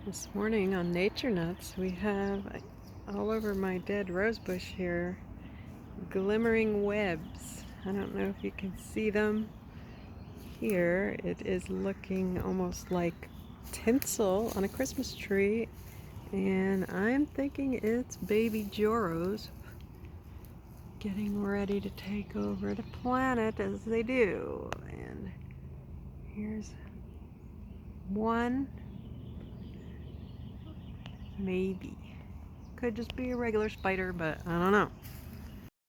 This morning on Nature Nuts, we have all over my dead rose bush here glimmering webs. I don't know if you can see them here. It is looking almost like tinsel on a Christmas tree, and I'm thinking it's baby Joros getting ready to take over the planet as they do. And here's one. Maybe. Could just be a regular spider, but I don't know.